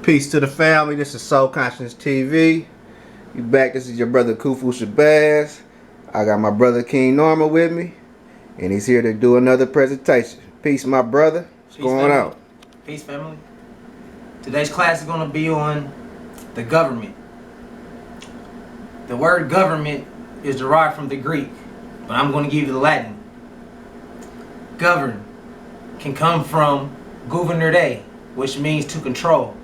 Peace to the family. This is Soul Conscience TV. You back? This is your brother Kufu Shabazz. I got my brother King Norma with me, and he's here to do another presentation. Peace, my brother. What's going on? Peace, family. Today's class is going to be on the government. The word government is derived from the Greek, but I'm going to give you the Latin. Govern can come from guvernare, which means to control.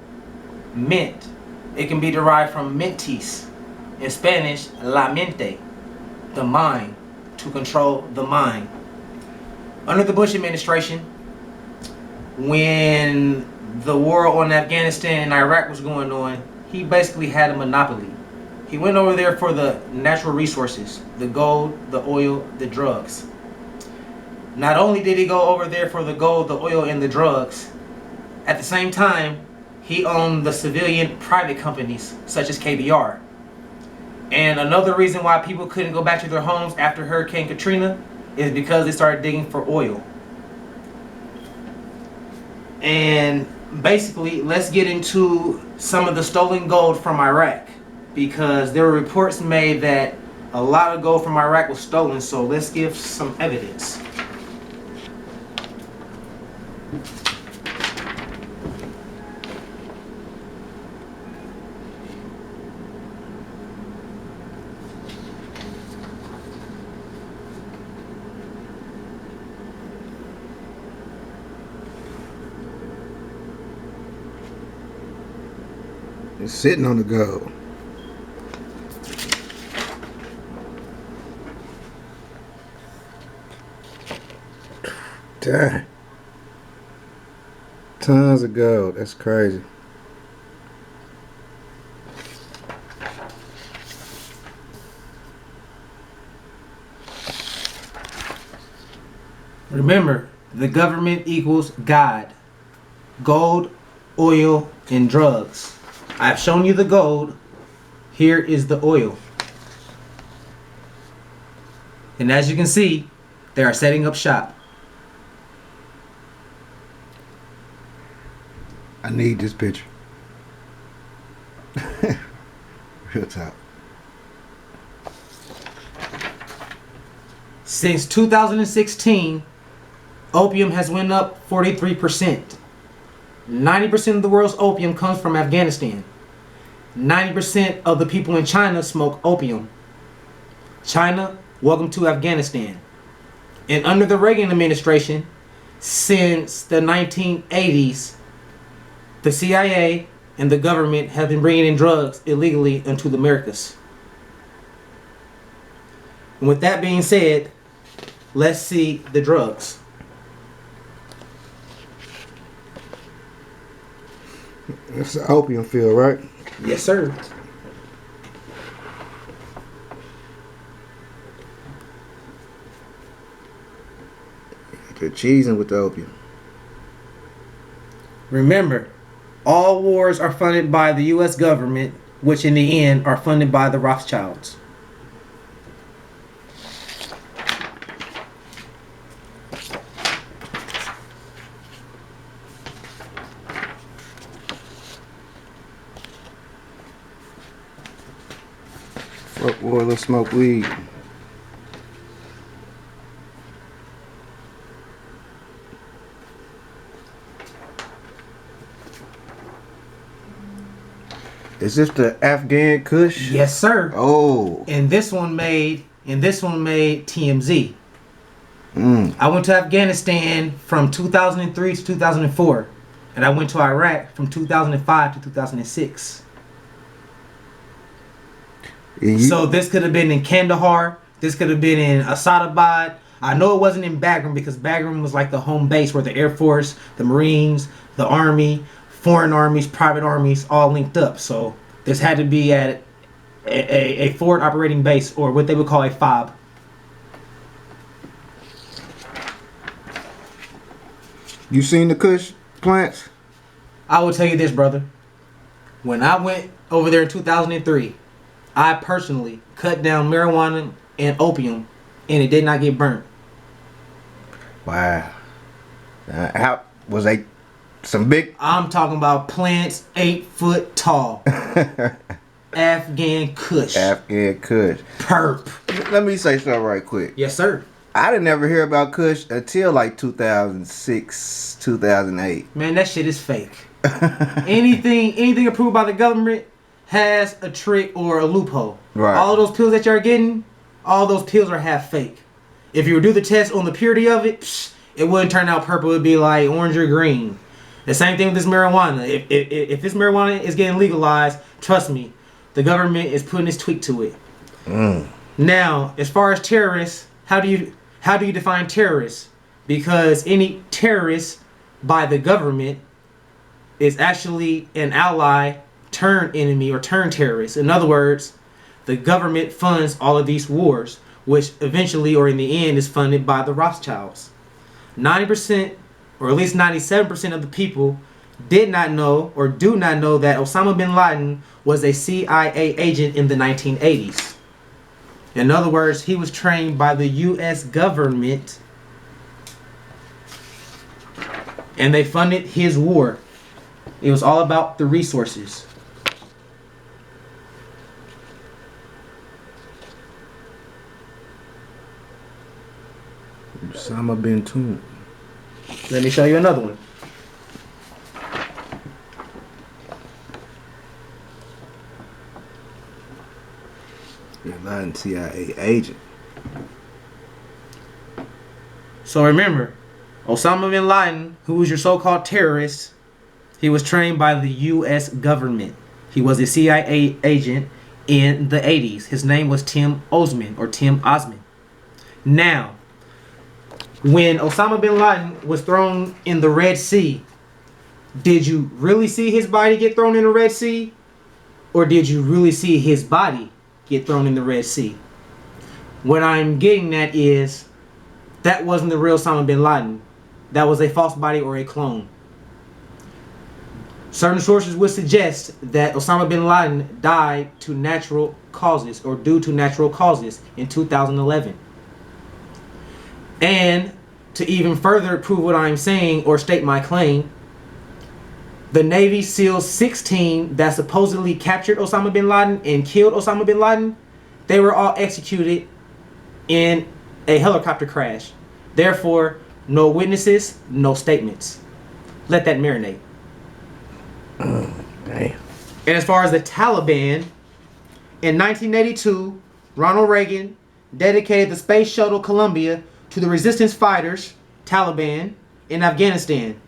Ment, it can be derived from mentis, in Spanish, la mente, the mind, to control the mind. Under the Bush administration, when the war on Afghanistan and Iraq was going on, he basically had a monopoly. He went over there for the natural resources, the gold, the oil, the drugs. Not only did he go over there for the gold, the oil, and the drugs, at the same time, he owned the civilian private companies such as KBR. And another reason why people couldn't go back to their homes after Hurricane Katrina is because they started digging for oil. And basically, let's get into some of the stolen gold from Iraq, because there were reports made that a lot of gold from Iraq was stolen, so let's give some evidence. It's sitting on the gold. Dang. Tons of gold. That's crazy. Remember, the government equals God. Gold, oil, and drugs. I've shown you the gold. Here is the oil. And as you can see, they are setting up shop. I need this picture. Real talk. Since 2016, opium has went up 43%. 90% of the world's opium comes from Afghanistan. 90% of the people in China smoke opium. China, welcome to Afghanistan. And under the Reagan administration, since the 1980s, the CIA and the government have been bringing in drugs illegally into the Americas. And with that being said, let's see the drugs. That's the opium field, right? Yes, sir. They're cheesing with the opium. Remember, all wars are funded by the U.S. government, which in the end are funded by the Rothschilds. Fuck oil and smoke weed. Is this the Afghan Kush? Yes, sir. Oh. And this one made TMZ. I went to Afghanistan from 2003 to 2004, and I went to Iraq from 2005 to 2006. So this could have been in Kandahar. This could have been in Asadabad. I know it wasn't in Bagram because Bagram was like the home base where the Air Force, the Marines, the Army, foreign armies, private armies all linked up. So this had to be at a forward operating base, or what they would call a FOB. You seen the Kush plants? I will tell you this, brother. When I went over there in 2003, I personally cut down marijuana and opium, and it did not get burnt. Wow. How was they Some big. I'm talking about plants 8 foot tall. Afghan Kush. Afghan Kush. Perp. Let me say something right quick. Yes, sir. I didn't ever hear about Kush until like 2006, 2008. Man, that shit is fake. anything approved by the government has a trick or a loophole. Right. All of those pills that you're getting, all those pills are half fake. If you would do the test on the purity of it, it wouldn't turn out purple. It would be like orange or green. The same thing with this marijuana. If this marijuana is getting legalized, trust me, the government is putting its tweak to it. Now, as far as terrorists, how do you define terrorists? Because any terrorist by the government is actually an ally turned enemy or turned terrorist. In other words, the government funds all of these wars, which eventually or in the end is funded by the Rothschilds. 90% or at least 97% of the people did not know or do not know that Osama bin Laden was a CIA agent in the 1980s. In other words, he was trained by the U.S. government and they funded his war. It was all about the resources. Osama bin Laden. Let me show you another one. Bin Laden, CIA agent. So remember, Osama bin Laden, who was your so-called terrorist, he was trained by the U.S. government. He was a CIA agent in the 80s. His name was Tim Osman or Tim Osman. Now, when Osama bin Laden was thrown in the Red Sea, did you really see his body get thrown in the Red Sea? Or did you really see his body get thrown in the Red Sea? What I'm getting at is that wasn't the real Osama bin Laden. That was a false body or a clone. Certain sources would suggest that Osama bin Laden died to natural causes or due to natural causes in 2011. And to even further prove what I'm saying or state my claim, the Navy SEAL 16 that supposedly captured Osama bin Laden and killed Osama bin Laden, they were all executed in a helicopter crash. Therefore, no witnesses, no statements. Let that marinate. Damn. And as far as the Taliban, in 1982, Ronald Reagan dedicated the Space Shuttle Columbia to the resistance fighters, Taliban, in Afghanistan.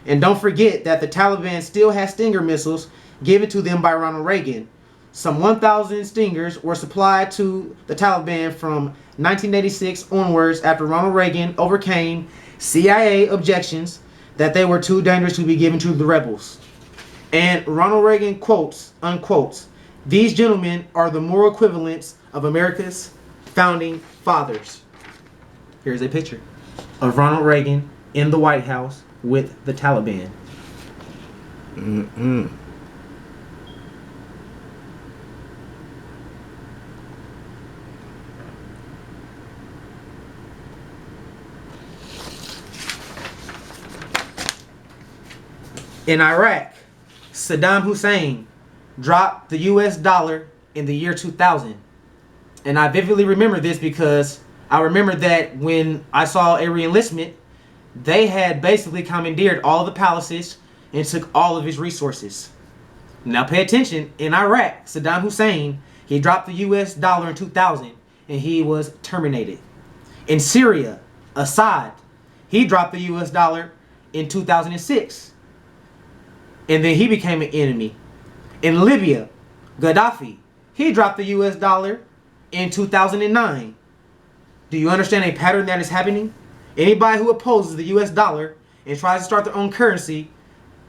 And don't forget that the Taliban still has Stinger missiles given to them by Ronald Reagan. Some 1,000 Stingers were supplied to the Taliban from 1986 onwards after Ronald Reagan overcame CIA objections that they were too dangerous to be given to the rebels. And Ronald Reagan quotes, unquotes, "These gentlemen are the moral equivalents of America's founding fathers." Here's a picture of Ronald Reagan in the White House with the Taliban. In Iraq, Saddam Hussein dropped the US dollar in the year 2000. And I vividly remember this because I remember that when I saw a reenlistment, they had basically commandeered all the palaces and took all of his resources. Now pay attention, in Iraq, Saddam Hussein, he dropped the US dollar in 2000 and he was terminated. In Syria, Assad, he dropped the US dollar in 2006 and then he became an enemy. In Libya, Gaddafi, he dropped the US dollar in 2009. Do you understand a pattern that is happening? Anybody who opposes the US dollar and tries to start their own currency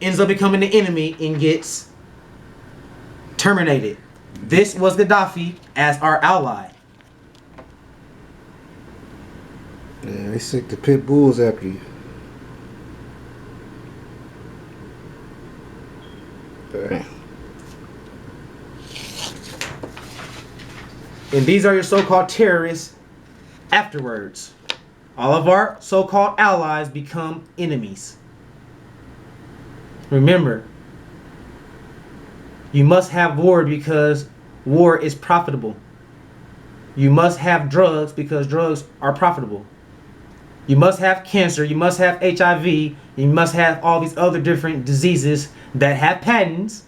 ends up becoming the enemy and gets terminated. This was Gaddafi as our ally. Yeah, they sick the pit bulls after you. Damn. And these are your so-called terrorists afterwards. All of our so-called allies become enemies. Remember, you must have war because war is profitable. You must have drugs because drugs are profitable. You must have cancer. You must have HIV. You must have all these other different diseases that have patents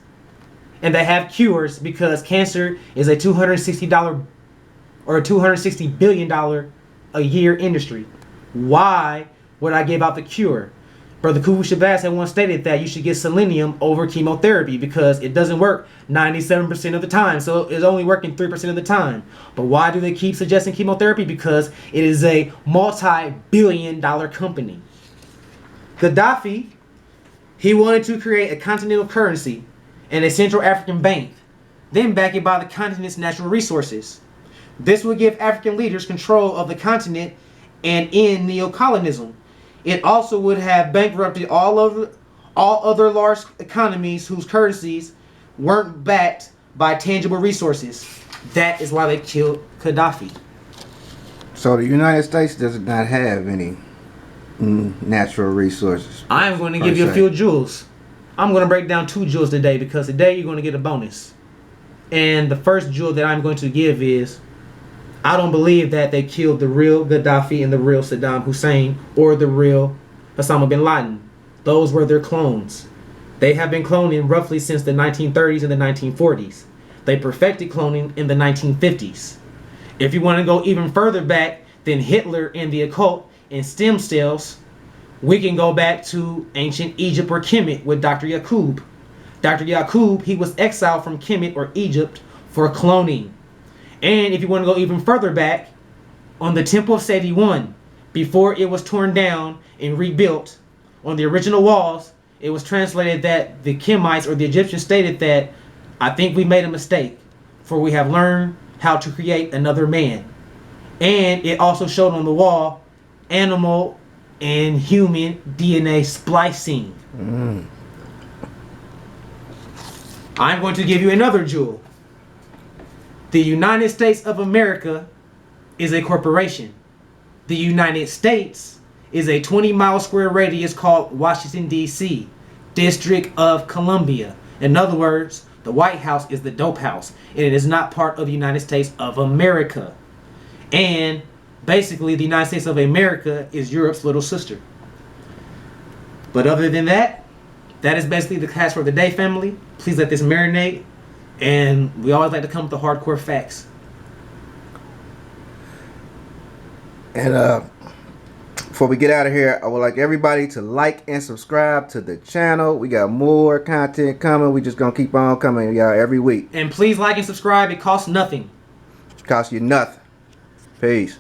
and that have cures, because cancer is a $260 or a $260 billion a year industry. Why would I give out the cure? Brother Kufu Shabazz had once stated that you should get selenium over chemotherapy because it doesn't work 97% of the time. So it's only working 3% of the time. But why do they keep suggesting chemotherapy? Because it is a multi-billion-dollar company. Gaddafi, he wanted to create a continental currency and a Central African bank, then back it by the continent's natural resources. This would give African leaders control of the continent and end neocolonialism. It also would have bankrupted all other large economies whose currencies weren't backed by tangible resources. That is why they killed Gaddafi. So the United States does not have any natural resources. I am going to give you a few jewels. I'm going to break down 2 jewels today, because today you're going to get a bonus. And the first jewel that I'm going to give is, I don't believe that they killed the real Gaddafi and the real Saddam Hussein or the real Osama bin Laden. Those were their clones. They have been cloning roughly since the 1930s and the 1940s. They perfected cloning in the 1950s. If you want to go even further back than Hitler and the occult and stem cells, we can go back to ancient Egypt or Kemet with Dr. Yaqub. Dr. Yaqub, he was exiled from Kemet or Egypt for cloning. And if you want to go even further back, on the Temple of Seti I, before it was torn down and rebuilt, on the original walls, it was translated that the Kemites or the Egyptians stated that, I think we made a mistake, for we have learned how to create another man. And it also showed on the wall animal and human DNA splicing. I'm going to give you another jewel. The United States of America is a corporation. The United States is a 20-mile square radius called Washington, D.C., District of Columbia. In other words, the White House is the dope house, and it is not part of the United States of America. And basically, the United States of America is Europe's little sister. But other than that, that is basically the class for the day, family. Please let this marinate. And we always like to come with the hardcore facts. And before we get out of here, I would like everybody to like and subscribe to the channel. We got more content coming. We just gonna keep on coming, y'all, every week. And please like and subscribe. It costs nothing. It costs you nothing. Peace.